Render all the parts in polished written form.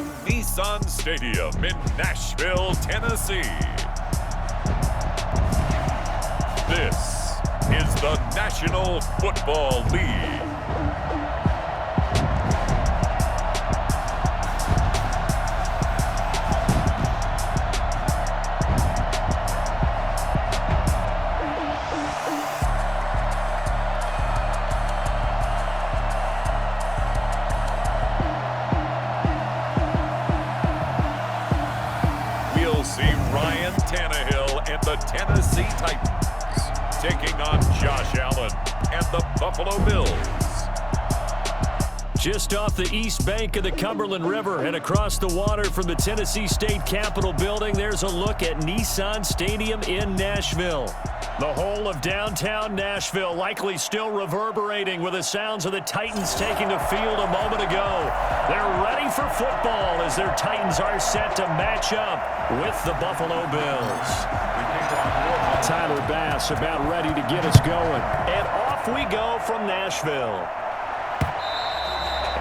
from Nissan Stadium in Nashville, Tennessee. This is the National Football League. We'll see Ryan Tannehill and the Tennessee Titans taking on Josh Allen and the Buffalo Bills. Just off the east bank of the Cumberland River and across the water from the Tennessee State Capitol building, there's a look at Nissan Stadium in Nashville. The whole of downtown Nashville likely still reverberating with the sounds of the Titans taking the field a moment ago. They're ready for football as their Titans are set to match up with the Buffalo Bills. Tyler Bass about ready to get us going. And off we go from Nashville.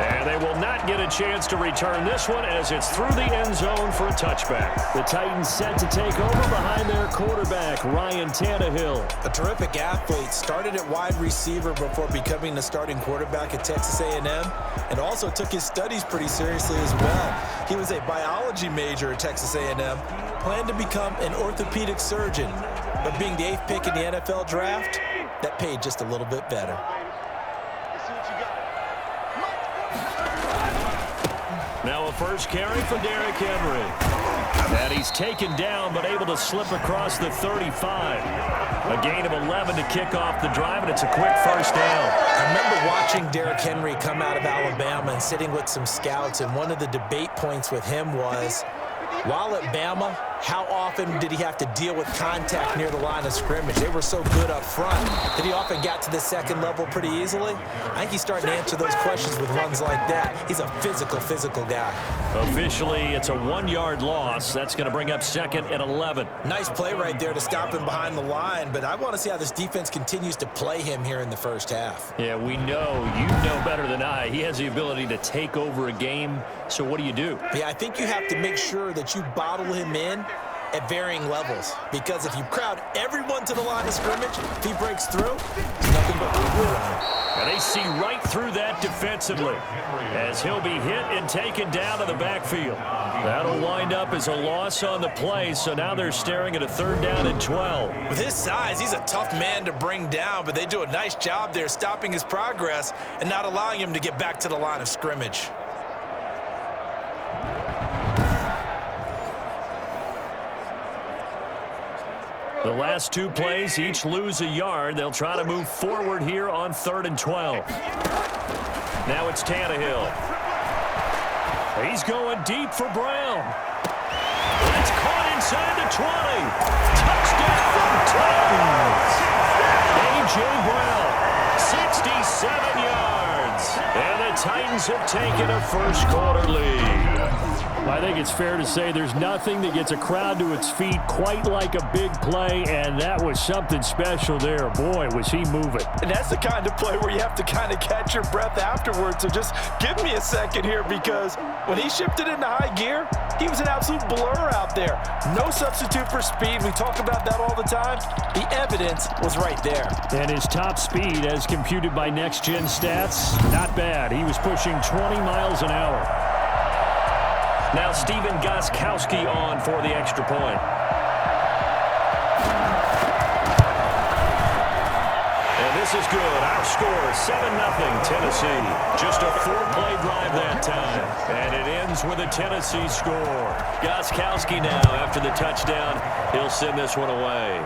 And they will not get a chance to return this one as it's through the end zone for a touchback. The Titans set to take over behind their quarterback, Ryan Tannehill. A terrific athlete, started at wide receiver before becoming the starting quarterback at Texas A&M, and also took his studies pretty seriously as well. He was a biology major at Texas A&M, planned to become an orthopedic surgeon, but being the 8th pick in the NFL draft, that paid just a little bit better. Now a first carry for Derrick Henry. And he's taken down but able to slip across the 35. A gain of 11 to kick off the drive, and it's a quick first down. I remember watching Derrick Henry come out of Alabama and sitting with some scouts, and one of the debate points with him was, while at Bama, how often did he have to deal with contact near the line of scrimmage? They were so good up front that he often got to the second level pretty easily. I think he's starting to answer those questions with runs like that. He's a physical guy. Officially, it's a 1-yard loss. That's going to bring up second and 11. Nice play right there to stop him behind the line, but I want to see how this defense continues to play him here in the first half. Yeah, we know. You know better than I. He has the ability to take over a game, so what do you do? Yeah, I think you have to make sure that you bottle him in at varying levels, because if you crowd everyone to the line of scrimmage, if he breaks through, it's nothing but and they see right through that defensively as he'll be hit and taken down to the backfield. That'll wind up as a loss on the play, so now they're staring at a 3rd down and 12. With his size, he's a tough man to bring down, but they do a nice job there stopping his progress and not allowing him to get back to the line of scrimmage. The last 2 plays each lose a yard. They'll try to move forward here on 3rd and 12. Now it's Tannehill. He's going deep for Brown. It's caught inside the 20. Touchdown, Titans! A.J. Brown, 67 yards. And the Titans have taken a first quarter lead. I think it's fair to say there's nothing that gets a crowd to its feet quite like a big play, and that was something special there. Boy, was he moving. And that's the kind of play where you have to kind of catch your breath afterwards. So just give me a second here, because when he shifted into high gear, he was an absolute blur out there. No substitute for speed. We talk about that all the time. The evidence was right there. And his top speed, as computed by Next Gen Stats, not bad. He was pushing 20 miles an hour. Now Steven Gostkowski on for the extra point. And this is good. Our score, 7-0 Tennessee. Just a 4-play drive that time. And it ends with a Tennessee score. Gostkowski now, after the touchdown, he'll send this one away.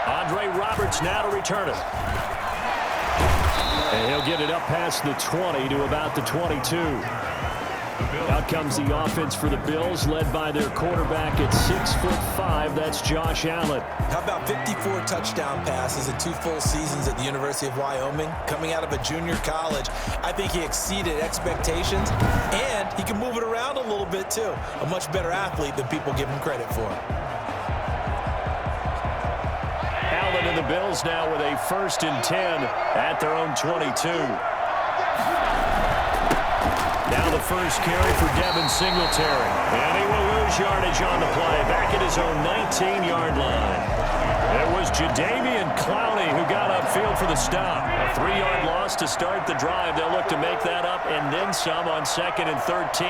Andre Roberts now to return it. And he'll get it up past the 20 to about the 22. Out comes the offense for the Bills, led by their quarterback at 6'5". That's Josh Allen. How about 54 touchdown passes in 2 full seasons at the University of Wyoming? Coming out of a junior college, I think he exceeded expectations, and he can move it around a little bit too. A much better athlete than people give him credit for. Allen and the Bills now with a 1st and 10 at their own 22. Now the first carry for Devin Singletary. And he will lose yardage on the play, back at his own 19-yard line. It was Jadeveon Clowney who got upfield for the stop. A 3-yard loss to start the drive. They'll look to make that up and then some on 2nd and 13.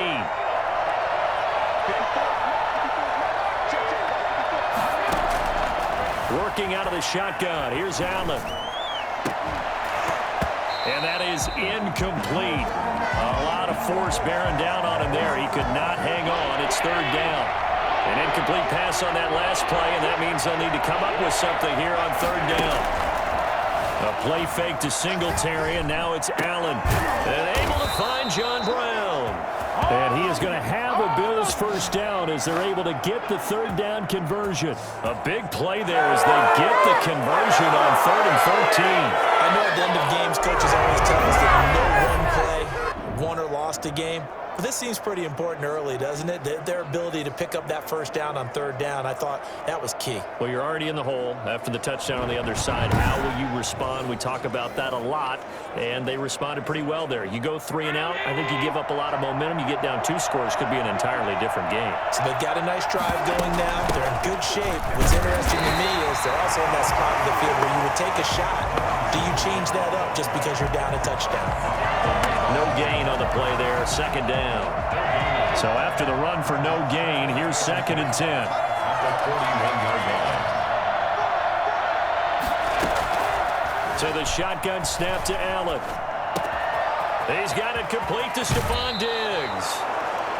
Working out of the shotgun. Here's Allen. And that is incomplete. A lot of force bearing down on him there. He could not hang on. It's 3rd down. An incomplete pass on that last play, and that means they'll need to come up with something here on 3rd down. A play fake to Singletary, and now it's Allen. And able to find John Brown. And he is going to have a Bills first down as they're able to get the 3rd down conversion. A big play there as they get the conversion on 3rd and 13. I know at the end of games, coaches always tell us that no one play won or lost a game. But this seems pretty important early, doesn't it? Their ability to pick up that first down on 3rd down, I thought that was key. Well, you're already in the hole after the touchdown on the other side. How will you respond? We talk about that a lot, and they responded pretty well there. You go 3 and out, I think you give up a lot of momentum. You get down 2 scores, could be an entirely different game. So they've got a nice drive going now. They're in good shape. What's interesting to me is they're also in that spot of the field where you would take a shot. Do you change that up just because you're down a touchdown? No gain on the play there, 2nd down. So after the run for no gain, here's 2nd and 10. To the shotgun snap to Allen. He's got it complete to Stephon Diggs.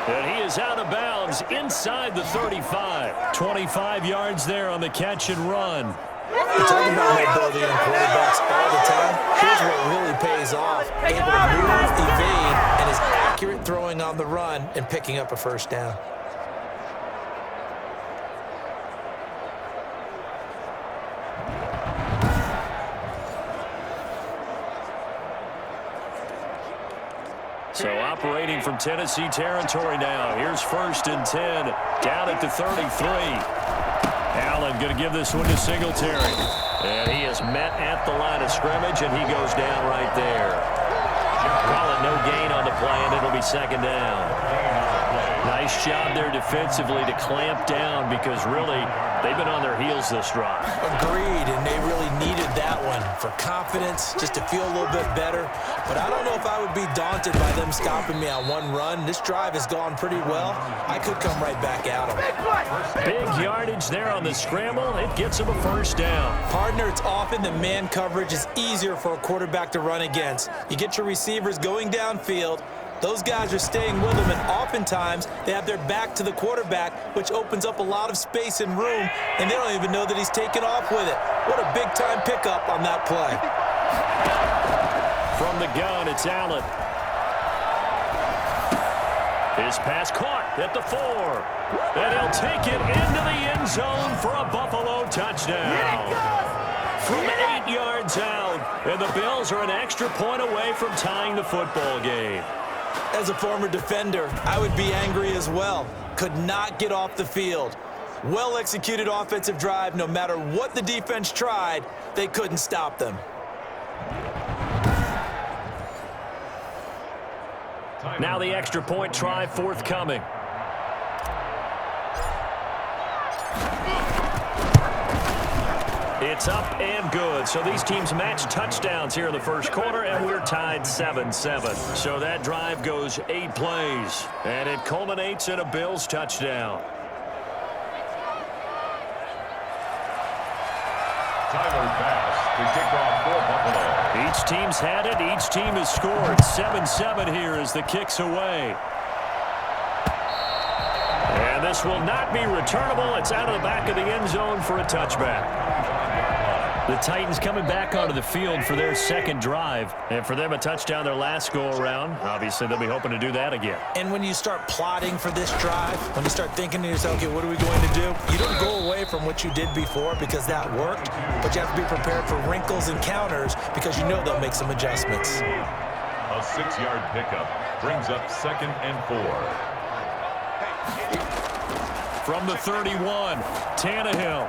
And he is out of bounds inside the 35. 25 yards there on the catch and run. We're talking about mobility in quarterbacks all the time. Here's what really pays off. Able to move, evade, and is accurate throwing on the run and picking up a first down. So operating from Tennessee territory now. Here's 1st and 10 down at the 33. Allen going to give this one to Singletary. And he is met at the line of scrimmage, and he goes down right there. Call it no gain on the play, and it'll be 2nd down. Nice job there defensively to clamp down because really they've been on their heels this drive. Agreed, and they really needed that one for confidence, just to feel a little bit better. But I don't know if I would be daunted by them stopping me on one run. This drive has gone pretty well. I could come right back at them. Big yardage there on the scramble. It gets him a first down. Partner, it's often the man coverage is easier for a quarterback to run against. You get your receivers going downfield. Those guys are staying with them, and oftentimes they have their back to the quarterback, which opens up a lot of space and room, and they don't even know that he's taken off with it. What a big-time pickup on that play. From the gun, it's Allen. His pass caught at the 4. And he'll take it into the end zone for a Buffalo touchdown. From 8 yards out, and the Bills are an extra point away from tying the football game. As a former defender, I would be angry as well. Could not get off the field. Well-executed offensive drive. No matter what the defense tried, they couldn't stop them. Now the extra point try forthcoming. It's up and good. So these teams match touchdowns here in the first quarter, and we're tied 7-7. So that drive goes 8 plays, and it culminates in a Bills touchdown. Tyler Bass to kick off for Buffalo. Each team's had it. Each team has scored. 7-7 here as the kick's away. And this will not be returnable. It's out of the back of the end zone for a touchback. The Titans coming back onto the field for their second drive. And for them, a touchdown their last go-around. Obviously, they'll be hoping to do that again. And when you start plotting for this drive, when you start thinking to yourself, okay, what are we going to do? You don't go away from what you did before because that worked, but you have to be prepared for wrinkles and counters because you know they'll make some adjustments. A 6-yard pickup brings up 2nd and 4. From the 31, Tannehill.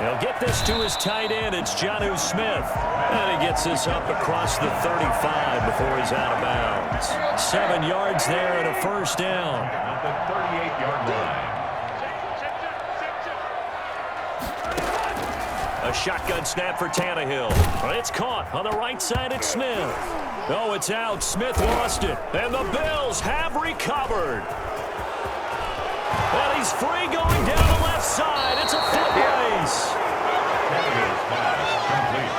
He'll get this to his tight end. It's Jonnu Smith. And he gets this up across the 35 before he's out of bounds. 7 yards there and a first down. At the 38-yard line. A shotgun snap for Tannehill. It's caught on the right side. It's Smith. Oh, it's out. Smith lost it. And the Bills have recovered. And he's free going down the left side. It's a foot race. Tannehill's pass complete.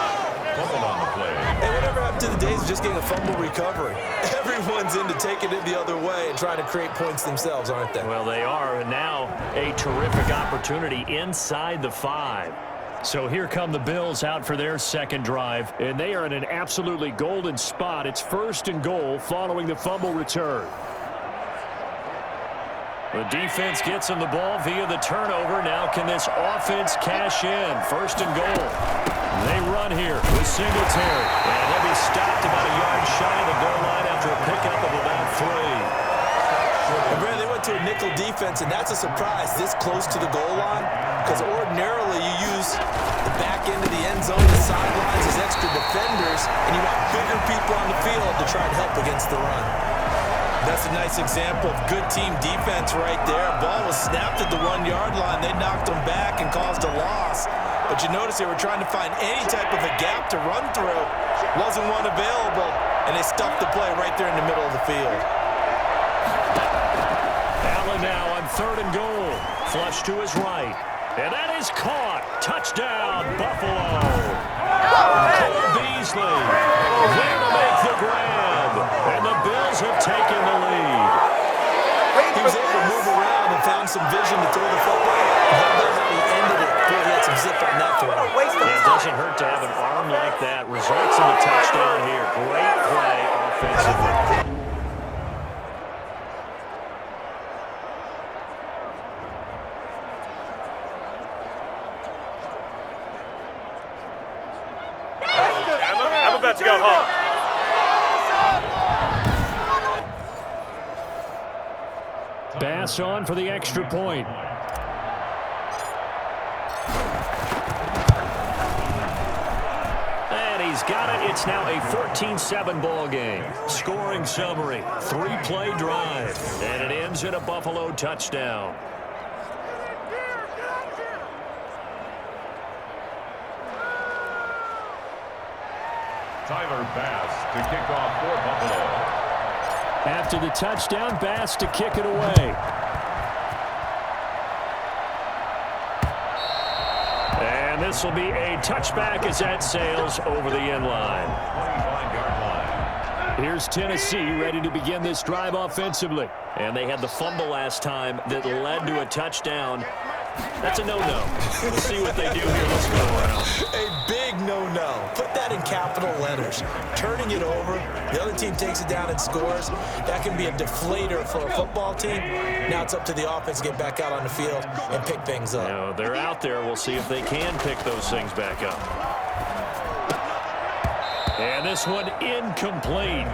Fumble on the play. Hey, whatever happened to the days of just getting a fumble recovery? Everyone's into taking it the other way and trying to create points themselves, aren't they? Well, they are. And now a terrific opportunity inside the 5. So here come the Bills out for their second drive, and they are in an absolutely golden spot. It's 1st and goal following the fumble return. The defense gets him the ball via the turnover. Now can this offense cash in? 1st and goal. They run here with Singletary, and he'll be stopped about a yard shy of the goal line after a pickup of about 3. And Brad, they went to a nickel defense, and that's a surprise this close to the goal line, because ordinarily you use the back end of the end zone, the sidelines as extra defenders, and you want bigger people on the field to try and help against the run. That's a nice example of good team defense right there. Ball was snapped at the 1-yard line. They knocked them back and caused a loss. But you notice they were trying to find any type of a gap to run through. Wasn't one available, and they stuffed the play right there in the middle of the field. Allen now on 3rd and goal. Flush to his right. And that is caught. Touchdown, Buffalo. Cole Beasley there to make the grab. And the Bills have taken the lead. He was able to move around and found some vision to throw the football. How about how he ended it? Boy, he had some zip on that throw. Yeah, it doesn't hurt to have an arm like that. Results in a touchdown here. Great play offensively. I'm about to go home. Bass on for the extra point. And he's got it. It's now a 14-7 ball game. Scoring summary, 3-play drive. And it ends in a Buffalo touchdown. Tyler Bass to kick off for Buffalo. After the touchdown, Bass to kick it away. And this will be a touchback as that sails over the end line. 25-yard line. Here's Tennessee ready to begin this drive offensively. And they had the fumble last time that led to a touchdown. That's a no-no. We'll see what they do here this go around. A big no-no. Put that in capital letters. Turning it over, the other team takes it down and scores. That can be a deflator for a football team. Now it's up to the offense to get back out on the field and pick things up. You know, they're out there. We'll see if they can pick those things back up. And this one incomplete.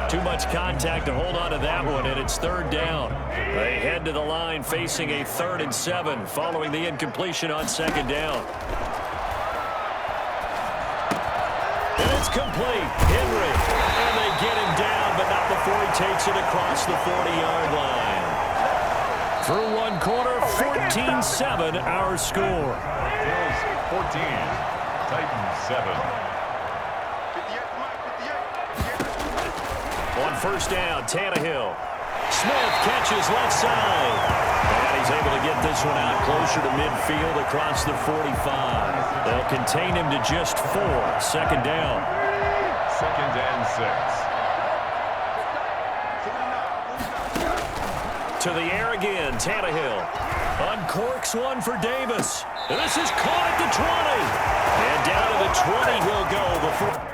Too much contact to hold on to that one, and it's 3rd down. They head to the line facing a 3rd and 7 following the incompletion on 2nd down. And it's complete. Henry. And they get him down, but not before he takes it across the 40-yard line. Through one quarter, 14-7 our score. Bills 14, Titans 7. On 1st down, Tannehill. Smith catches left side. And he's able to get this one out closer to midfield across the 45. They'll contain him to just 4. 2nd down. 2nd and 6. To the air again, Tannehill. Uncorks one for Davis. And this is caught at the 20. And down to the 20 he'll go before...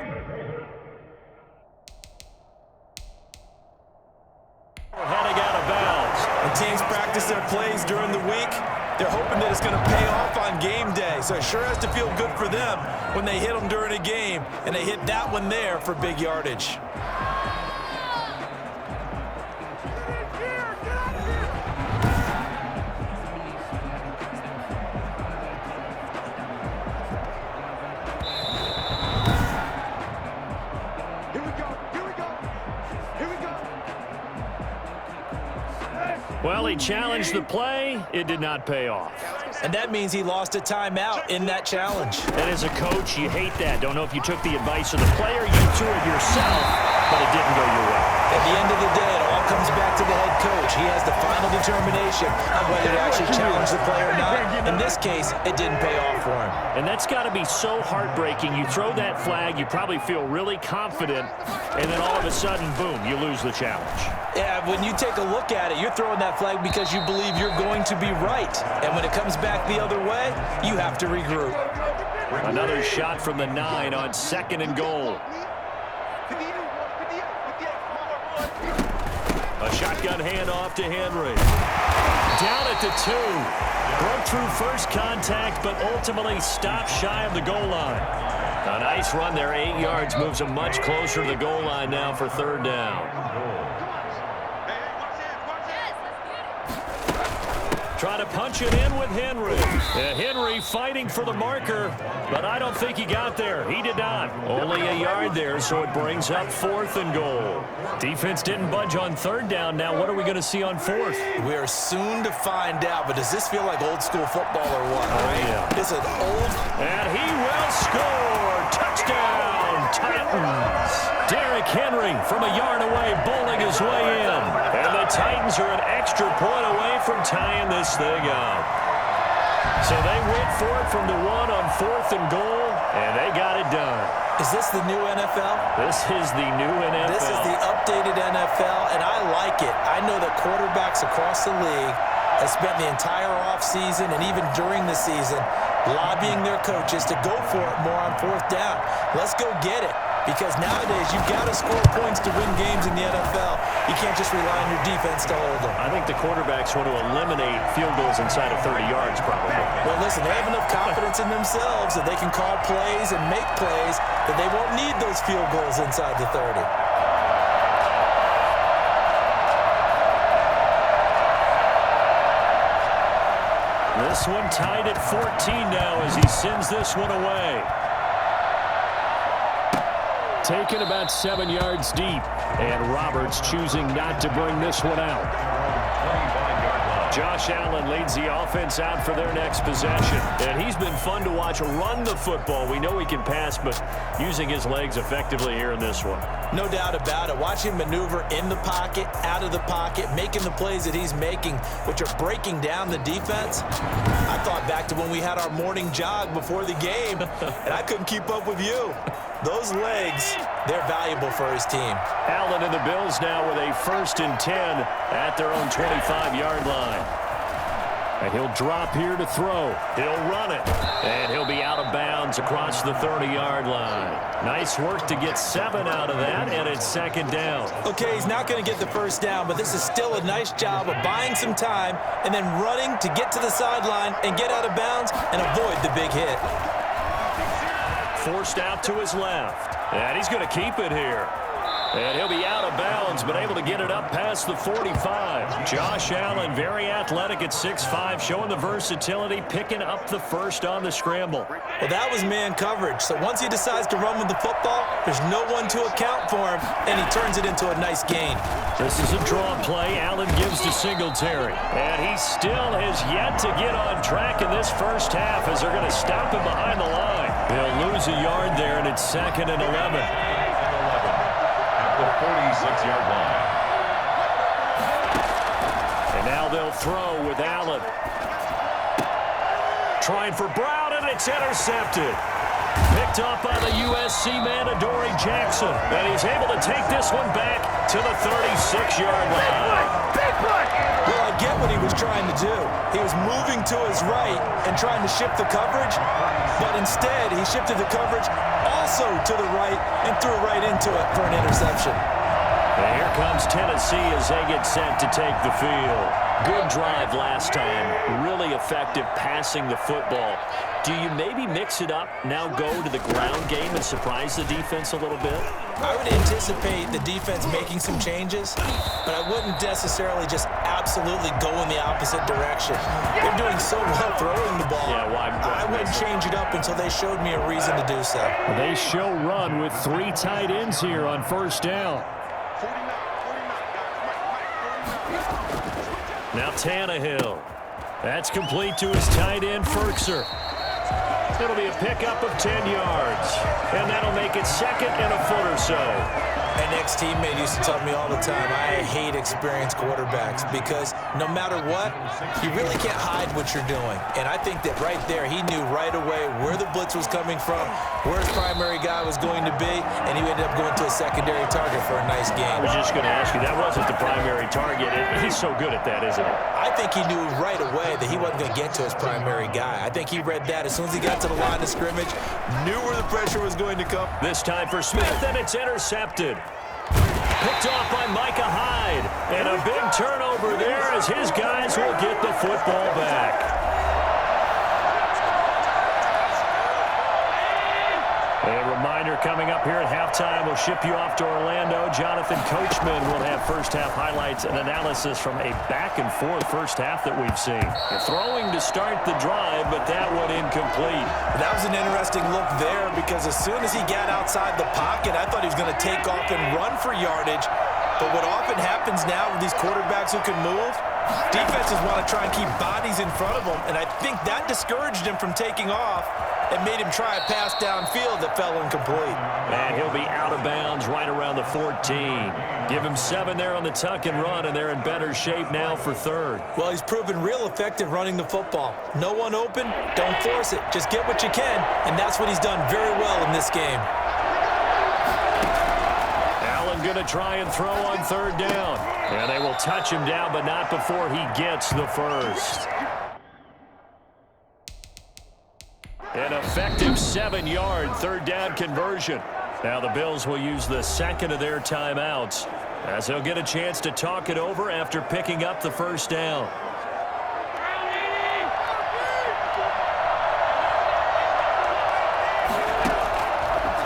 Heading out of bounds. When teams practice their plays during the week, they're hoping that it's going to pay off on game day. So it sure has to feel good for them when they hit them during a game, and they hit that one there for big yardage. Well, he challenged the play. It did not pay off. And that means he lost a timeout in that challenge. And as a coach, you hate that. Don't know if you took the advice of the player, you threw it yourself, but it didn't go your way. At the end of the day, it all comes back to the head coach. He has the final determination on whether to actually challenge the play or not. In this case, it didn't pay off for him. And that's got to be so heartbreaking. You throw that flag, you probably feel really confident, and then all of a sudden, boom, you lose the challenge. Yeah, when you take a look at it, you're throwing that flag because you believe you're going to be right. And when it comes back the other way, you have to regroup. Another shot from the 9 on 2nd and goal. A shotgun handoff to Henry. Down at the 2. Broke through first contact, but ultimately stopped shy of the goal line. A nice run there, 8 yards, moves him much closer to the goal line now for 3rd down. Try to punch it in with Henry. Henry fighting for the marker, but I don't think he got there. He did not. Only a yard there, so it brings up 4th and goal. Defense didn't budge on 3rd down. Now what are we going to see on 4th? We are soon to find out, but does this feel like old school football or what? Oh, yeah. It's an old... And he will score. Touchdown, Titans. Derrick Henry from a yard away, bowling his way in. And the Titans are an extra point away from tying this thing up. So they went for it from the 1 on 4th and goal, and they got it done. Is this the new NFL? This is the new NFL. This is the updated NFL, and I like it. I know that quarterbacks across the league have spent the entire offseason and even during the season lobbying their coaches to go for it more on 4th down. Let's go get it. Because nowadays, you've got to score points to win games in the NFL. You can't just rely on your defense to hold them. I think the quarterbacks want to eliminate field goals inside of 30 yards, probably. Well, listen, they have enough confidence in themselves that they can call plays and make plays that they won't need those field goals inside the 30. This one tied at 14 now as he sends this one away. Taken about 7 yards deep, and Roberts choosing not to bring this one out. Josh Allen leads the offense out for their next possession, and he's been fun to watch run the football. We know he can pass, but using his legs effectively here in this one. No doubt about it. Watch him maneuver in the pocket, out of the pocket, making the plays that he's making, which are breaking down the defense. I thought back to when we had our morning jog before the game, and I couldn't keep up with you. Those legs, they're valuable for his team. Allen and the Bills now with a 1st and 10 at their own 25-yard line. And he'll drop here to throw. He'll run it. And he'll be out of bounds across the 30-yard line. Nice work to get 7 out of that, and it's 2nd down. Okay, he's not going to get the 1st down, but this is still a nice job of buying some time and then running to get to the sideline and get out of bounds and avoid the big hit. Forced out to his left. And he's going to keep it here. And he'll be out of bounds, but able to get it up past the 45. Josh Allen, very athletic at 6'5", showing the versatility, picking up the 1st on the scramble. Well, that was man coverage. So once he decides to run with the football, there's no one to account for him, and he turns it into a nice gain. This is a draw play. Allen gives to Singletary. And he still has yet to get on track in this first half as they're going to stop him behind the line. They'll lose a yard there, and it's 2nd and 11. The 46-yard line. And now they'll throw with Allen. Trying for Brown, and it's intercepted. Picked up by the USC man, Adoree Jackson. And he's able to take this one back to the 36-yard line. Well, I get what he was trying to do. He was moving to his right and trying to shift the coverage, but instead he shifted the coverage also to the right and threw right into it for an interception. And here comes Tennessee as they get set to take the field. Good drive last time. Really effective passing the football. Do you maybe mix it up, now go to the ground game and surprise the defense a little bit? I would anticipate the defense making some changes, but I wouldn't necessarily just absolutely go in the opposite direction. They're doing so well throwing the ball. Yeah, well, I wouldn't change it up until they showed me a reason to do so. They show run with 3 tight ends here on 1st down. Now Tannehill. That's complete to his tight end, Ferkser. It'll be a pickup of 10 yards. And that'll make it second and a foot or so. An ex-teammate used to tell me all the time, I hate experienced quarterbacks because no matter what, you really can't hide what you're doing. And I think that right there, he knew right away where the blitz was coming from, where his primary guy was going to be, and he ended up going to a secondary target for a nice game. I was just going to ask you, that wasn't the primary target. He's so good at that, isn't he? I think he knew right away that he wasn't going to get to his primary guy. I think he read that as soon as he got to the line of scrimmage, knew where the pressure was going to come. This time for Smith, and it's intercepted. Picked off by Micah Hyde. And a big turnover there as his guys will get the football back. A reminder coming up here at halftime. We'll ship you off to Orlando. Jonathan Coachman will have first-half highlights and analysis from a back-and-forth first half that we've seen. Throwing to start the drive, but that one incomplete. That was an interesting look there because as soon as he got outside the pocket, I thought he was going to take off and run for yardage. But what often happens now with these quarterbacks who can move, defenses want to try and keep bodies in front of them, and I think that discouraged him from taking off and made him try a pass downfield that fell incomplete. And he'll be out of bounds right around the 14. Give him 7 there on the tuck and run, and they're in better shape now for third. Well, he's proven real effective running the football. No one open, don't force it. Just get what you can, and that's what he's done very well in this game. Allen going to try and throw on third down. And they will touch him down, but not before he gets the first. An effective 7-yard third down conversion. Now the Bills will use the second of their timeouts as they'll get a chance to talk it over after picking up the first down.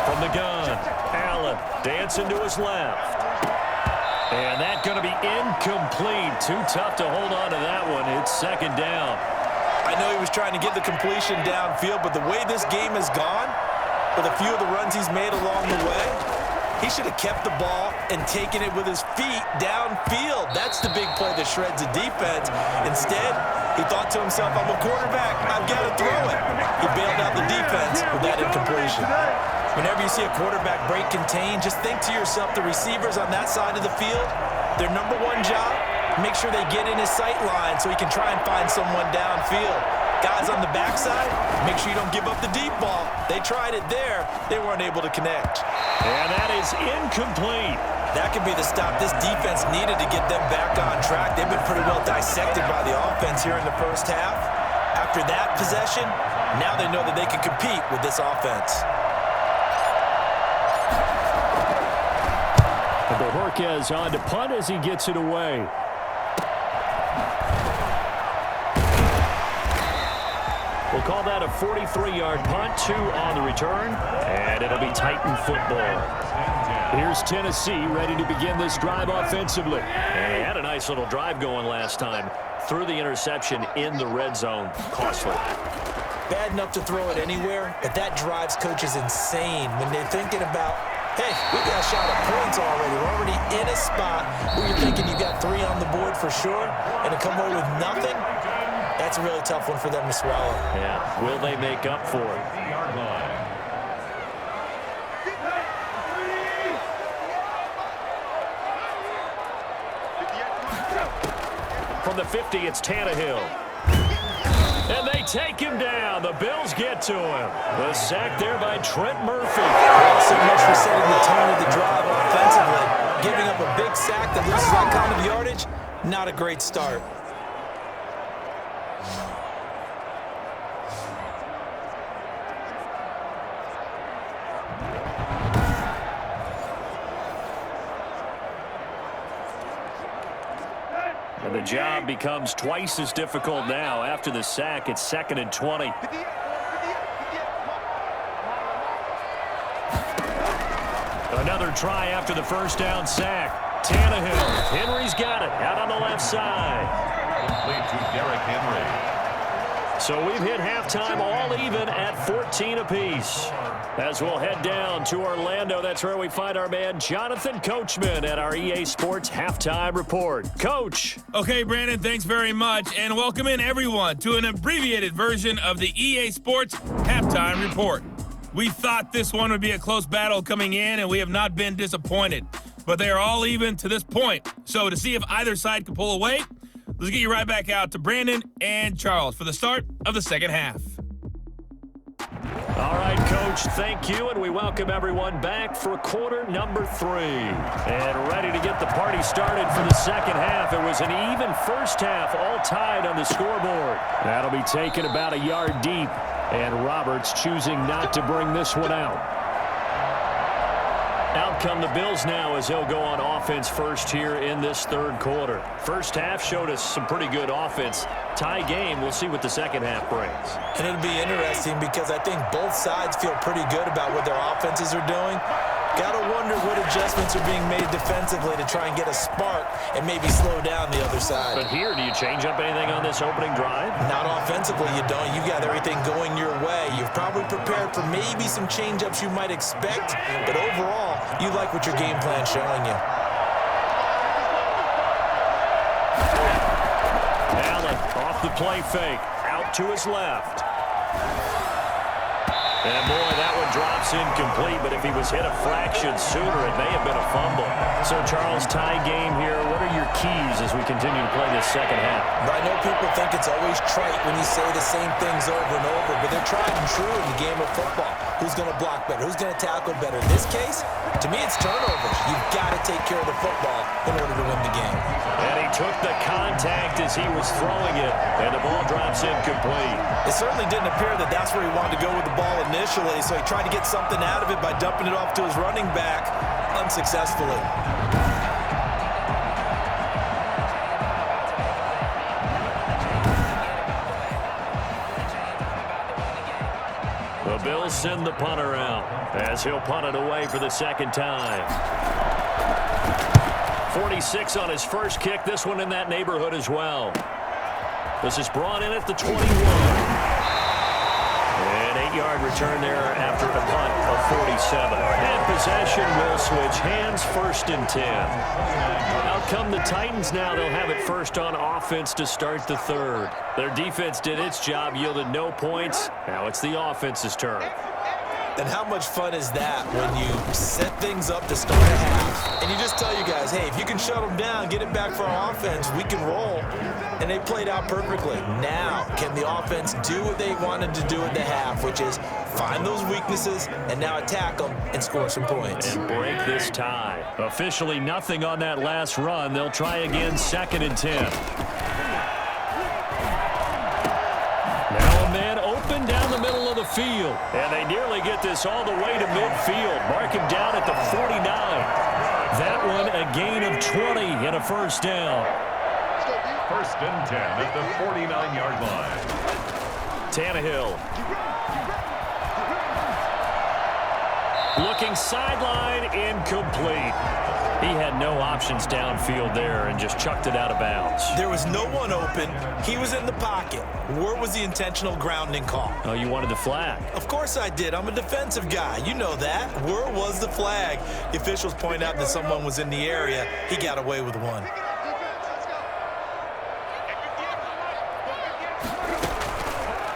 From the gun, Allen dancing to his left. And that's going to be incomplete. Too tough to hold on to that one. It's second down. I know he was trying to get the completion downfield, but the way this game has gone, with a few of the runs he's made along the way, he should have kept the ball and taken it with his feet downfield. That's the big play that shreds the defense. Instead, he thought to himself, I'm a quarterback, I've got to throw it. He bailed out the defense with that incompletion. Whenever you see a quarterback break contain, just think to yourself, the receivers on that side of the field, their number one job, make sure they get in his sight line so he can try and find someone downfield. Guys on the backside, make sure you don't give up the deep ball. They tried it there. They weren't able to connect. And that is incomplete. That could be the stop this defense needed to get them back on track. They've been pretty well dissected by the offense here in the first half. After that possession, now they know that they can compete with this offense. Bojorquez on to punt as he gets it away. We'll call that a 43-yard punt, 2 on the return, and it'll be Titan football. Here's Tennessee ready to begin this drive offensively. And they had a nice little drive going last time. Threw the interception in the red zone. Costly. Bad enough to throw it anywhere, but that drives coaches insane when they're thinking about, hey, we got a shot at points already. We're already in a spot where you're thinking you got 3 on the board for sure, and to come away with nothing, that's a really tough one for them to swallow. Yeah, will they make up for it? From the 50, it's Tannehill. And they take him down. The Bills get to him. The sack there by Trent Murphy. Well, so much for setting the tone of the drive offensively. Giving up a big sack that loses that kind of yardage, not a great start. And the job becomes twice as difficult now. After the sack, it's 2nd and 20. Another try after the first down sack. Tannehill. Henry's got it. Out on the left side. Complete to Derrick Henry. So we've hit halftime all even at 14 apiece. As we'll head down to Orlando, that's where we find our man Jonathan Coachman at our EA Sports Halftime Report. Coach. Okay, Brandon, thanks very much, and welcome in everyone to an abbreviated version of the EA Sports Halftime Report. We thought this one would be a close battle coming in, and we have not been disappointed. But they are all even to this point. So to see if either side can pull away, let's get you right back out to Brandon and Charles for the start of the second half. All right, Coach, thank you, and we welcome everyone back for quarter number 3. And ready to get the party started for the second half. It was an even first half, all tied on the scoreboard. That'll be taken about a yard deep, and Roberts choosing not to bring this one out. Out come the Bills now as he'll go on offense first here in this third quarter. First half showed us some pretty good offense. Tie game, we'll see what the second half brings. And it'll be interesting because I think both sides feel pretty good about what their offenses are doing. Got to wonder what adjustments are being made defensively to try and get a spark and maybe slow down the other side. But here, do you change up anything on this opening drive? Not offensively, you don't. You've got everything going your way. You've probably prepared for maybe some change-ups you might expect, but overall, you like what your game plan's showing you. Allen off the play fake, out to his left. And boy, that one drops incomplete, but if he was hit a fraction sooner, it may have been a fumble. So, Charles, tie game here. What are your keys as we continue to play this second half? I know people think it's always trite when you say the same things over and over, but they're tried and true in the game of football. Who's going to block better? Who's going to tackle better? In this case, to me, it's turnovers. You've got to take care of the football in order to win the game. And he took the contact as he was throwing it, and the ball drops incomplete. It certainly didn't appear that that's where he wanted to go with the ball initially, so he tried to get something out of it by dumping it off to his running back unsuccessfully. The Bills send the punter out as he'll punt it away for the second time. 46 on his first kick, this one in that neighborhood as well. This is brought in at the 21. An 8-yard return there after a punt of 47. And possession will switch hands, first and 10. Out come the Titans now. They'll have it first on offense to start the third. Their defense did its job, yielded no points. Now it's the offense's turn. And how much fun is that when you set things up to start a half and you just tell you guys, hey, if you can shut them down, get it back for our offense, we can roll. And they played out perfectly. Now, can the offense do what they wanted to do at the half, which is find those weaknesses and now attack them and score some points. And break this tie. Officially nothing on that last run. They'll try again, second and 10. Now a man open down the middle of the field. And they nearly get this all the way to midfield. Mark him down at the 49. That one a gain of 20 and a first down. First and 10 at the 49-yard line. Tannehill. Looking sideline, incomplete. He had no options downfield there and just chucked it out of bounds. There was no one open. He was in the pocket. Where was the intentional grounding call? Oh, you wanted the flag. Of course I did. I'm a defensive guy. You know that. Where was the flag? The officials point out that someone was in the area. He got away with one.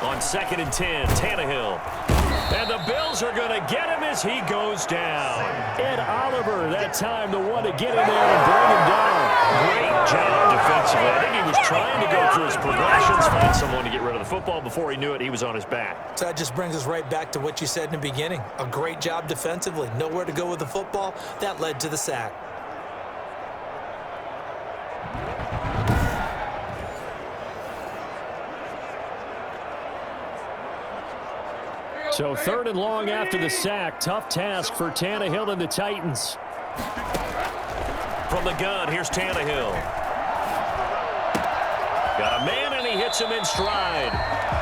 On second and 10, Tannehill. And the Bills are going to get him as he goes down. Ed Oliver, that time, the one to get in there and bring him down. Great job defensively. I think he was trying to go through his progressions, find someone to get rid of the football. Before he knew it, he was on his back. So that just brings us right back to what you said in the beginning. A great job defensively. Nowhere to go with the football. That led to the sack. So third and long after the sack. Tough task for Tannehill and the Titans. From the gun, here's Tannehill. Got a man in and he hits him in stride.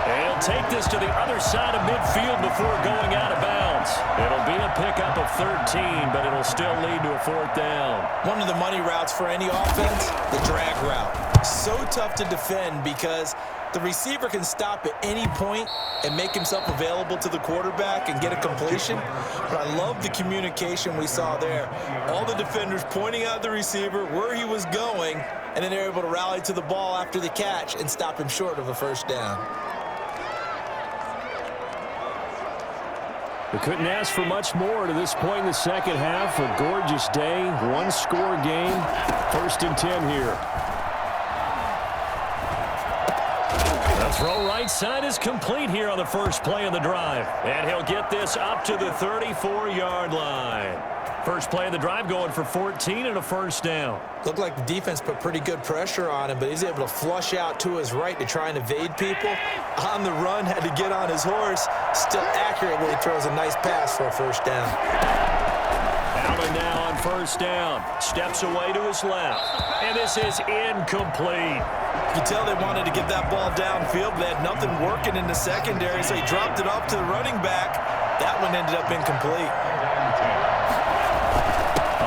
And he'll take this to the other side of midfield before going out of bounds. It'll be a pickup of 13, but it'll still lead to a 4th down. One of the money routes for any offense, the drag route. So tough to defend because the receiver can stop at any point and make himself available to the quarterback and get a completion. But I love the communication we saw there. All the defenders pointing out the receiver where he was going, and then they're able to rally to the ball after the catch and stop him short of a 1st down. We couldn't ask for much more to this point in the second half. A gorgeous day, 1-score game. 1st and 10 here. The throw right side is complete here on the first play of the drive. And he'll get this up to the 34-yard line. First play of the drive going for 14 and a 1st down. Looked like the defense put pretty good pressure on him, but he's able to flush out to his right to try and evade people. On the run, had to get on his horse. Still accurate when he throws a nice pass for a 1st down. Allen now on 1st down. Steps away to his left. And this is incomplete. You can tell they wanted to get that ball downfield, but they had nothing working in the secondary, so he dropped it off to the running back. That one ended up incomplete.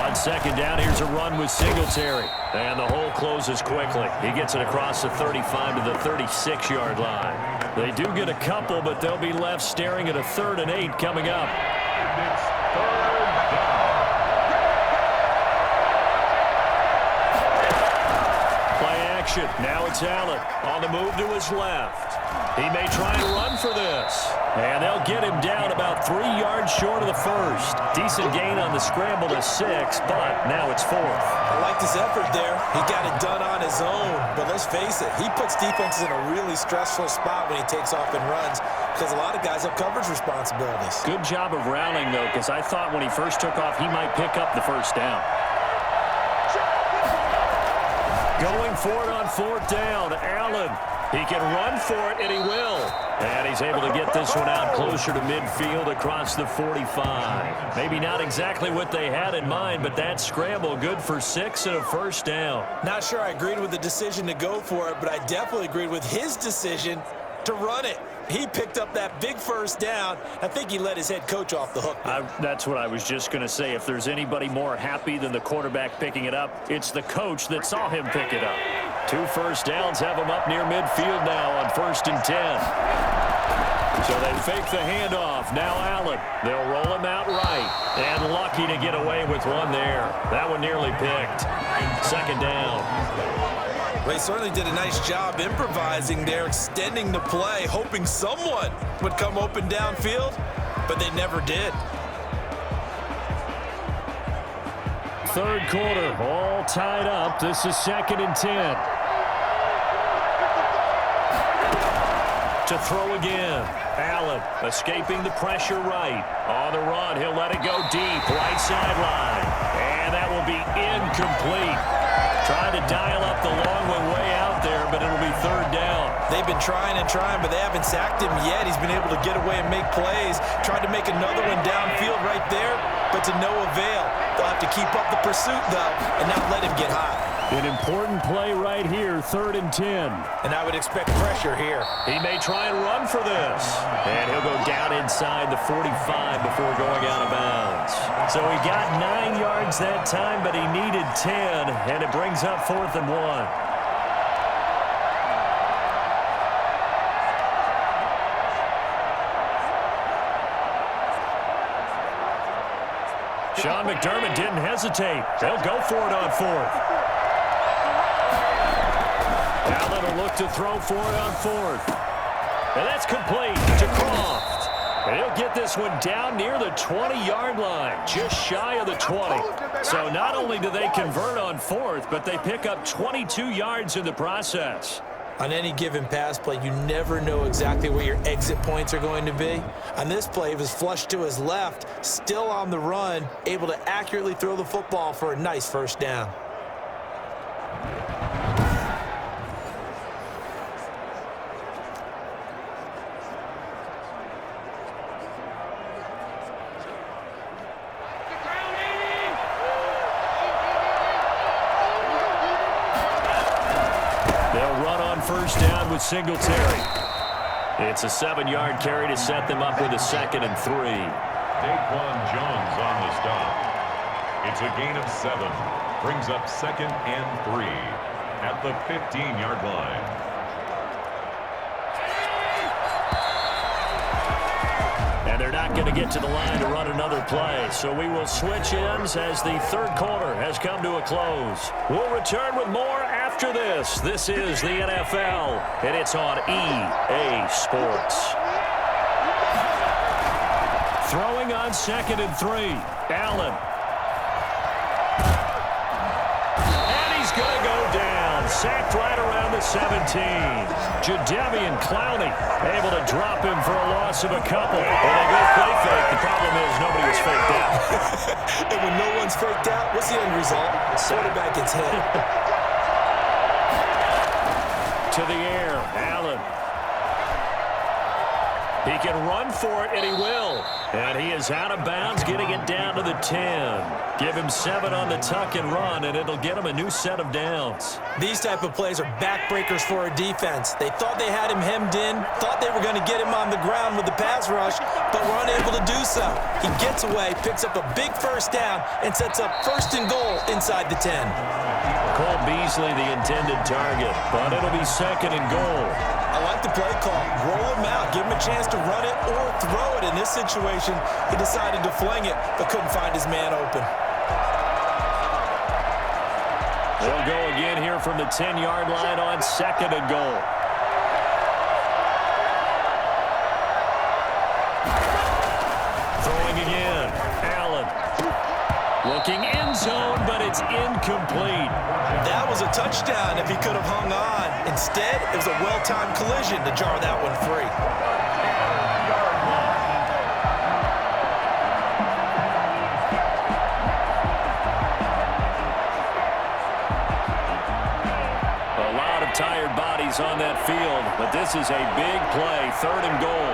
On 2nd down, here's a run with Singletary. And the hole closes quickly. He gets it across the 35 to the 36-yard line. They do get a couple, but they'll be left staring at a 3rd and 8 coming up. Play action. Now it's Allen on the move to his left. He may try and run for this. And they'll get him down about 3 yards short of the 1st. Decent gain on the scramble to 6, but now it's 4th. I like his effort there. He got it done on his own. But let's face it, he puts defenses in a really stressful spot when he takes off and runs because a lot of guys have coverage responsibilities. Good job of rallying, though, because I thought when he first took off, he might pick up the 1st down. Going for it on 4th down, Allen. He can run for it, and he will. And he's able to get this one out closer to midfield across the 45. Maybe not exactly what they had in mind, but that scramble good for 6 and a 1st down. Not sure I agreed with the decision to go for it, but I definitely agreed with his decision to run it. He picked up that big 1st down. I think he let his head coach off the hook. That's what I was just going to say. If there's anybody more happy than the quarterback picking it up, it's the coach that saw him pick it up. 2 1st downs have him up near midfield now on 1st and 10. So they fake the handoff. Now Allen. They'll roll him out right. And lucky to get away with one there. That one nearly picked. 2nd down. They certainly did a nice job improvising there, extending the play, hoping someone would come open downfield, but they never did. 3rd quarter, all tied up. This is 2nd and 10. To throw again. Allen escaping the pressure right. On the run, he'll let it go deep, right sideline. And that will be incomplete. Trying to dial up the long one way out there, but it'll be 3rd down. They've been trying and trying, but they haven't sacked him yet. He's been able to get away and make plays. Tried to make another one downfield right there, but to no avail. They'll have to keep up the pursuit, though, and not let him get hot. An important play right here, 3rd and 10. And I would expect pressure here. He may try and run for this. And he'll go down inside the 45 before going out of bounds. So he got 9 yards that time, but he needed 10, and it brings up 4th and 1. Sean McDermott didn't hesitate. They'll go for it on 4th. Allen will look to throw for it on 4th. And that's complete to Croft. And he'll get this one down near the 20-yard line, just shy of the 20. So not only do they convert on 4th, but they pick up 22 yards in the process. On any given pass play, you never know exactly where your exit points are going to be. On this play, he was flushed to his left, still on the run, able to accurately throw the football for a nice 1st down. They'll run on first down with Singletary. It's a 7-yard carry to set them up with a 2nd and 3. Daquan Jones on the stop. It's a gain of 7. Brings up 2nd and 3 at the 15-yard line. And they're not going to get to the line to run another play. So we will switch ends as the third quarter has come to a close. We'll return with more after this. This is the NFL, and it's on EA Sports. Throwing on 2nd and 3. Allen. And he's going to go down. Sacked right around the 17. Jadeveon Clowney able to drop him for a loss of a couple. Well, they go play fake. The problem is nobody was faked out. And when no one's faked out, what's the end result? The quarterback gets hit. To the air, Allen. He can run for it, and he will. And he is out of bounds, getting it down to the 10. Give him 7 on the tuck and run, and it'll get him a new set of downs. These type of plays are backbreakers for a defense. They thought they had him hemmed in, thought they were going to get him on the ground with the pass rush, but were unable to do so. He gets away, picks up a big first down, and sets up 1st and goal inside the 10. Cole Beasley the intended target, but it'll be 2nd and goal. I like the play call. Roll him out. Give him a chance to run it or throw it. In this situation, he decided to fling it, but couldn't find his man open. They'll go again here from the 10-yard line on 2nd and goal. Throwing again. Allen. Looking end zone, but it's incomplete. That was a touchdown if he could have hung on. Instead, it was a well-timed collision to jar that one free. A lot of tired bodies on that field, but this is a big play, 3rd and goal.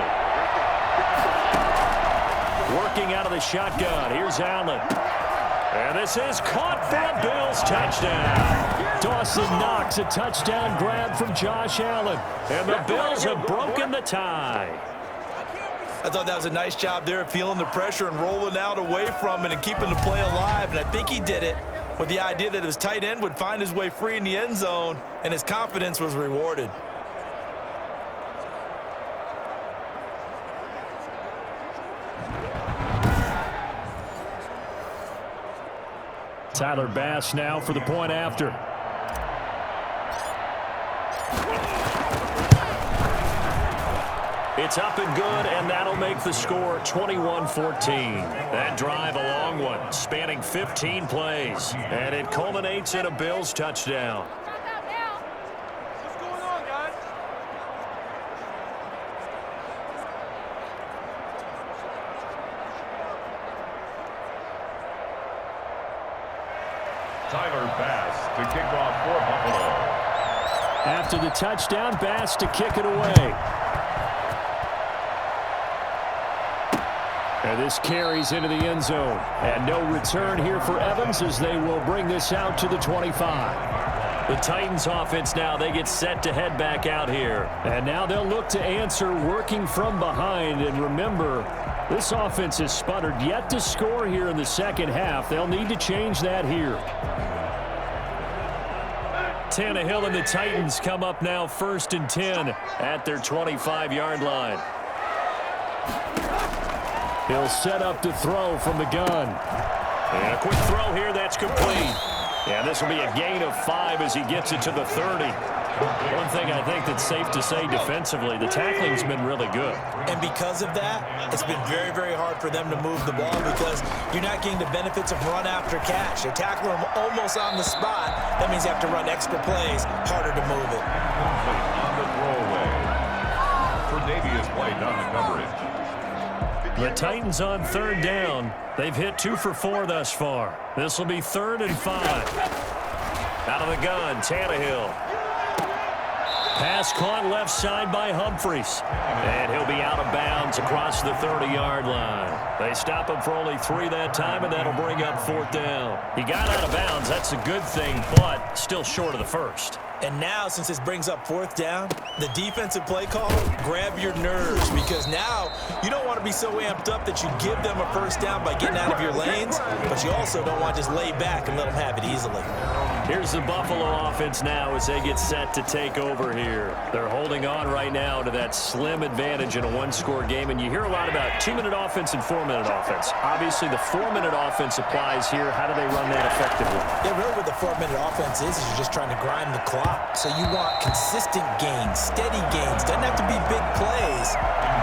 Working out of the shotgun, here's Allen. And this is caught for a Bills touchdown. Dawson Knox, a touchdown grab from Josh Allen. And the Bills have broken the tie. I thought that was a nice job there, feeling the pressure and rolling out away from it and keeping the play alive. And I think he did it with the idea that his tight end would find his way free in the end zone, and his confidence was rewarded. Tyler Bass now for the point after. It's up and good, and that'll make the score 21-14. That drive a long one, spanning 15 plays, and it culminates in a Bills touchdown. What's going on, guys? Tyler Bass to kick off for Buffalo. After the touchdown, Bass to kick it away. And this carries into the end zone. And no return here for Evans as they will bring this out to the 25. The Titans offense now, they get set to head back out here. And now they'll look to answer working from behind. And remember, this offense has sputtered yet to score here in the second half. They'll need to change that here. Tannehill and the Titans come up now 1st and 10 at their 25-yard line. He'll set up to throw from the gun. And a quick throw here, that's complete. And this will be a gain of 5 as he gets it to the 30. One thing I think that's safe to say defensively, the tackling's been really good. And because of that, it's been very, very hard for them to move the ball because you're not getting the benefits of run after catch. You're tackling them almost on the spot. That means you have to run extra plays, harder to move it. On the throwaway. Cornelius played on the coverage. The Titans on 3rd down. They've hit 2 for 4 thus far. This will be 3rd and 5. Out of the gun, Tannehill. Pass caught left side by Humphries. And he'll be out of bounds across the 30-yard line. They stop him for only 3 that time, and that'll bring up 4th down. He got out of bounds. That's a good thing, but still short of the first. And now, since this brings up 4th down, the defensive play caller, grab your nerves, because now you don't want to be so amped up that you give them a 1st down by getting out of your lanes, but you also don't want to just lay back and let them have it easily. Here's the Buffalo offense now as they get set to take over here. They're holding on right now to that slim advantage in a 1-score game, and you hear a lot about 2-minute offense and 4-minute offense. Obviously, the 4-minute offense applies here. How do they run that effectively? Yeah, really what the 4-minute offense is you're just trying to grind the clock. So you want consistent gains, steady gains. Doesn't have to be big plays,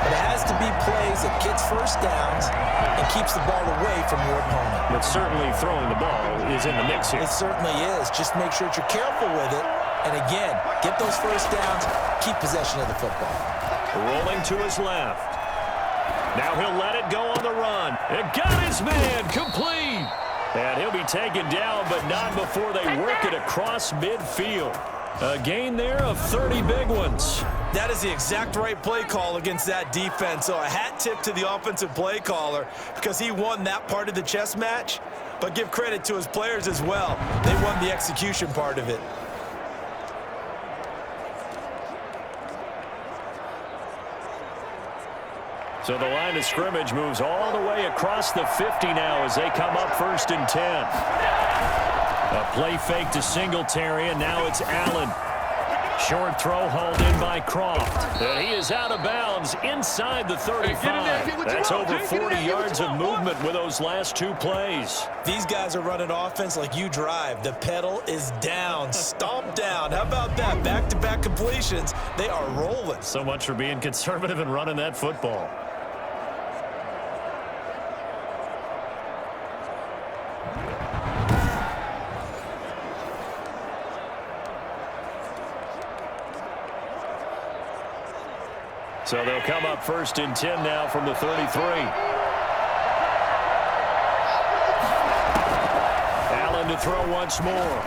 but it has to be plays that gets 1st downs and keeps the ball away from your opponent. But certainly throwing the ball is in the mix here. It certainly is. Just make sure that you're careful with it. And again, get those 1st downs, keep possession of the football. Rolling to his left. Now he'll let it go on the run. It got his man complete. And he'll be taken down, but not before they work it across midfield. A gain there of 30 big ones. That is the exact right play call against that defense. So a hat tip to the offensive play caller because he won that part of the chess match. But give credit to his players as well. They won the execution part of it. So the line of scrimmage moves all the way across the 50 now as they come up 1st and 10. A play fake to Singletary, and now it's Allen. Short throw hauled in by Croft. And he is out of bounds inside the 35. That's over 40 yards of movement with those last 2 plays. These guys are running offense like you drive. The pedal is down, stomp down. How about that? Back-to-back completions. They are rolling. So much for being conservative and running that football. So they'll come up 1st and 10 now from the 33. Allen to throw once more.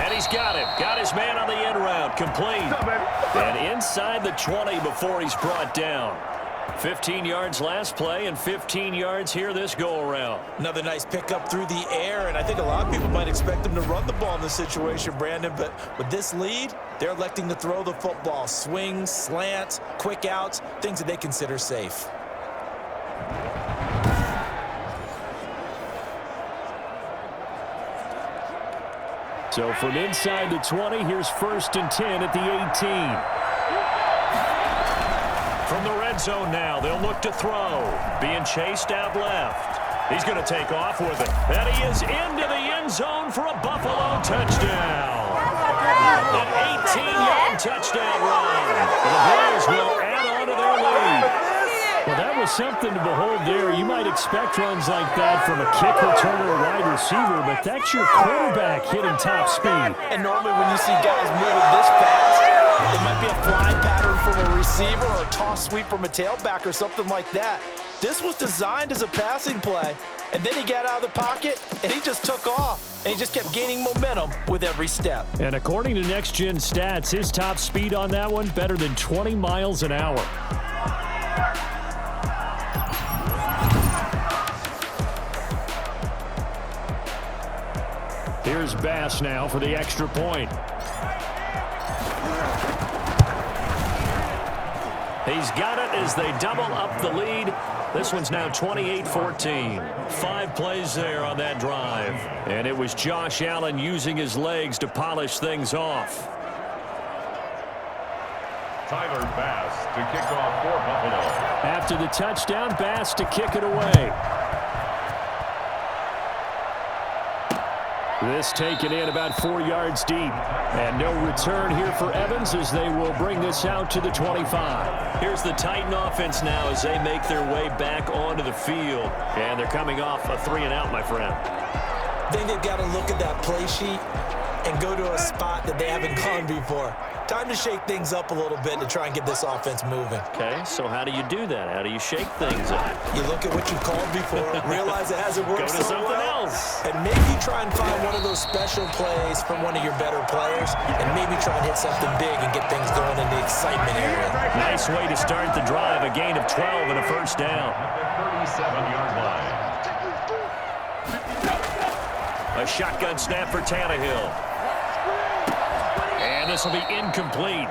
And he's got him. Got his man on the end route. Complete. And inside the 20 before he's brought down. 15 yards last play and 15 yards here this go-around. Another nice pickup through the air, and I think a lot of people might expect them to run the ball in this situation, Brandon, but with this lead, they're electing to throw the football. Swings, slants, quick outs, things that they consider safe. So from inside the 20, here's 1st and 10 at the 18. From the red zone now, they'll look to throw. Being chased out left. He's going to take off with it. And he is into the end zone for a Buffalo touchdown. An 18-yard touchdown run. The Bears will add on to their lead. Well, that was something to behold there. You might expect runs like that from a kick returner or wide receiver, but that's your quarterback hitting top speed. And normally when you see guys moving this fast, it might be a fly pattern from a receiver or a toss sweep from a tailback or something like that. This was designed as a passing play, and then he got out of the pocket, and he just took off, and he just kept gaining momentum with every step. And according to Next Gen Stats, his top speed on that one, better than 20 miles an hour. Here's Bass now for the extra point. He's got it as they double up the lead. This one's now 28-14. 5 plays there on that drive. And it was Josh Allen using his legs to polish things off. Tyler Bass to kick off for Buffalo. After the touchdown, Bass to kick it away. This taken in about 4 yards deep. And no return here for Evans as they will bring this out to the 25. Here's the Titan offense now as they make their way back onto the field. And they're coming off a 3-and-out, my friend. I think they've got to look at that play sheet and go to a spot that they haven't gone before. Time to shake things up a little bit to try and get this offense moving. Okay, so how do you do that? How do you shake things up? You look at what you called before, realize it hasn't worked Go to so something well, else. and maybe try and find one of those special plays from one of your better players, and maybe try and hit something big and get things going in the excitement area. Nice way to start the drive, a gain of 12 and a first down. At the 37-yard line. A shotgun snap for Tannehill. And this will be incomplete.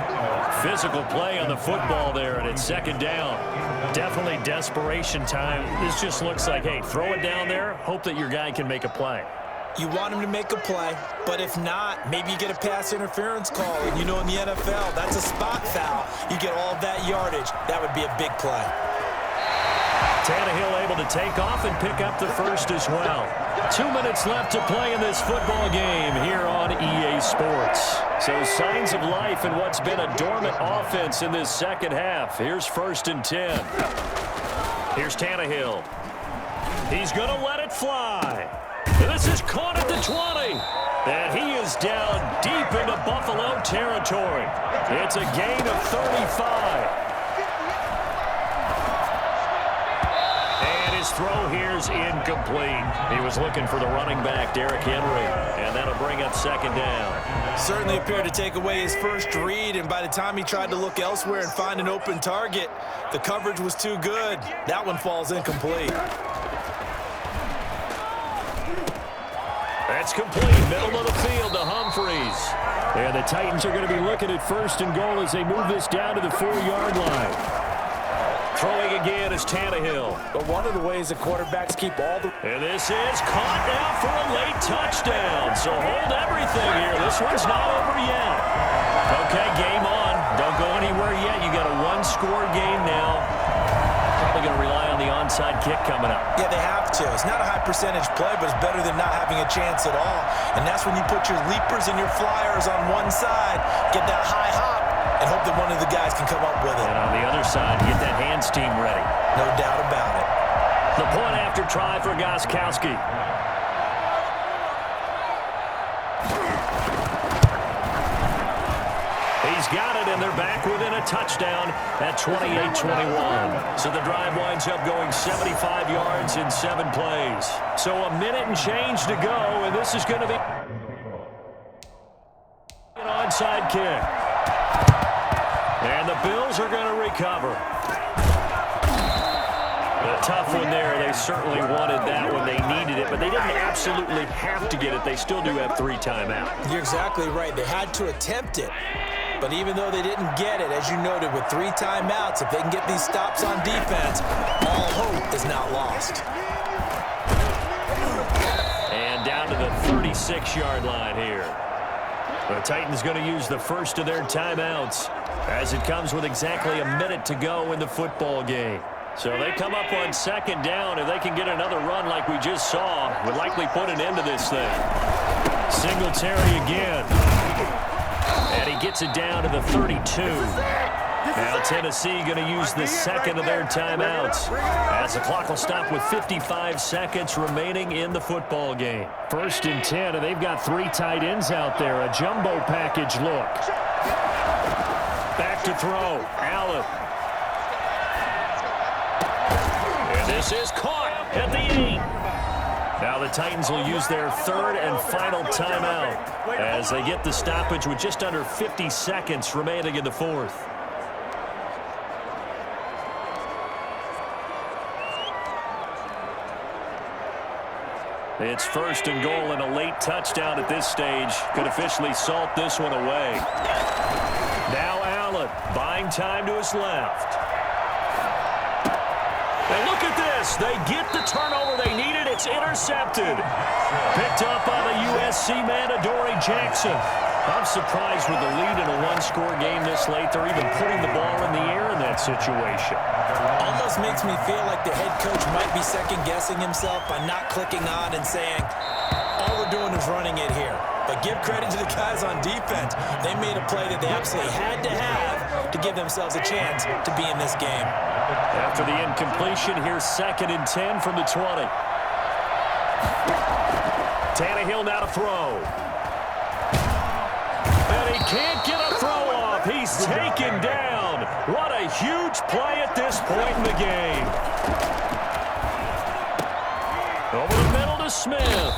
Physical play on the football there, and it's second down. Definitely desperation time. This just looks like, hey, throw it down there, hope that your guy can make a play. You want him to make a play, but if not, maybe you get a pass interference call. And you know in the NFL, that's a spot foul. You get all that yardage. That would be a big play. Tannehill able to take off and pick up the first as well. 2 minutes left to play in this football game here on EA Sports. So signs of life in what's been a dormant offense in this second half. Here's 1st and 10. Here's Tannehill. He's going to let it fly. This is caught at the 20. And he is down deep into Buffalo territory. It's a gain of 35. His throw here's incomplete. He was looking for the running back, Derrick Henry, and that'll bring up second down. Certainly appeared to take away his first read, and by the time he tried to look elsewhere and find an open target, the coverage was too good. That one falls incomplete. That's complete. Middle of the field to Humphreys. And the Titans are going to be looking at 1st and goal as they move this down to the 4-yard line. Throwing again is Tannehill. But one of the ways the quarterbacks keep all the... And this is caught now for a late touchdown. So hold everything here. This one's not over yet. Okay, game on. Don't go anywhere yet. You got a one-score game now. Probably going to rely on the onside kick coming up. Yeah, they have to. It's not a high percentage play, but it's better than not having a chance at all. And that's when you put your leapers and your flyers on one side, get that high hop, and hope that one of the guys can come up with it. And on the other side, get that hands team ready. No doubt about it. The point after try for Gostkowski. He's got it, and they're back within a touchdown at 28-21. So the drive winds up going 75 yards in 7 plays. So a minute and change to go, and this is going to be an onside kick. And the Bills are going to recover. A tough one there. They certainly wanted that when they needed it, but they didn't absolutely have to get it. They still do have 3 timeouts. You're exactly right. They had to attempt it. But even though they didn't get it, as you noted, with 3 timeouts, if they can get these stops on defense, all hope is not lost. And down to the 36-yard line here. The Titans going to use the first of their timeouts as it comes with exactly a minute to go in the football game. So they come up on 2nd down. If they can get another run like we just saw, would likely put an end to this thing. Singletary again. And he gets it down to the 32. Now Tennessee going to use the 2nd of their timeouts as the clock will stop with 55 seconds remaining in the football game. 1st and 10, and they've got 3 tight ends out there. A jumbo package look. Back to throw. Allen. And this is caught at the 8. Now the Titans will use their 3rd and final timeout as they get the stoppage with just under 50 seconds remaining in the 4th. It's 1st and goal, and a late touchdown at this stage could officially salt this one away. Now Allen buying time to his left. And look at this. They get the turnover they needed. It's intercepted. Picked up by the USC man, Adoree Jackson. I'm surprised with the lead in a one-score game this late. They're even putting the ball in the air in that situation. Almost makes me feel like the head coach might be second-guessing himself by not clicking on and saying, all we're doing is running it here. But give credit to the guys on defense. They made a play that they absolutely had to have to give themselves a chance to be in this game. After the incompletion, here's 2nd and 10 from the 20. Tannehill now to throw. And he can't get a throw off. He's taken down. What a huge play at this point in the game. Over the middle to Smith.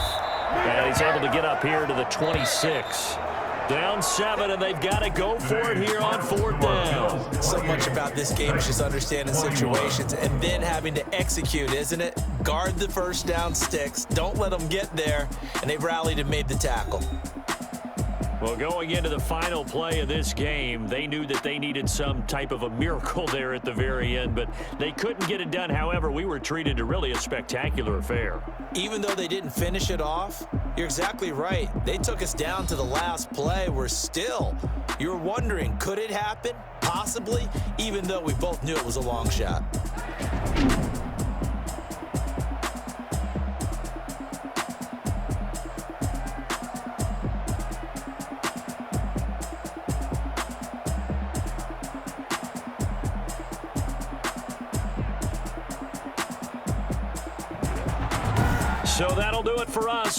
And he's able to get up here to the 26. Down 7, and they've got to go for it here on 4th down. So much about this game is just understanding situations and then having to execute, isn't it? Guard the first down sticks. Don't let them get there. And they've rallied and made the tackle. Well, going into the final play of this game, they knew that they needed some type of a miracle there at the very end, but they couldn't get it done. However, we were treated to really a spectacular affair. Even though they didn't finish it off, you're exactly right. They took us down to the last play. You're wondering, could it happen? Possibly, even though we both knew it was a long shot. So that'll do it for us.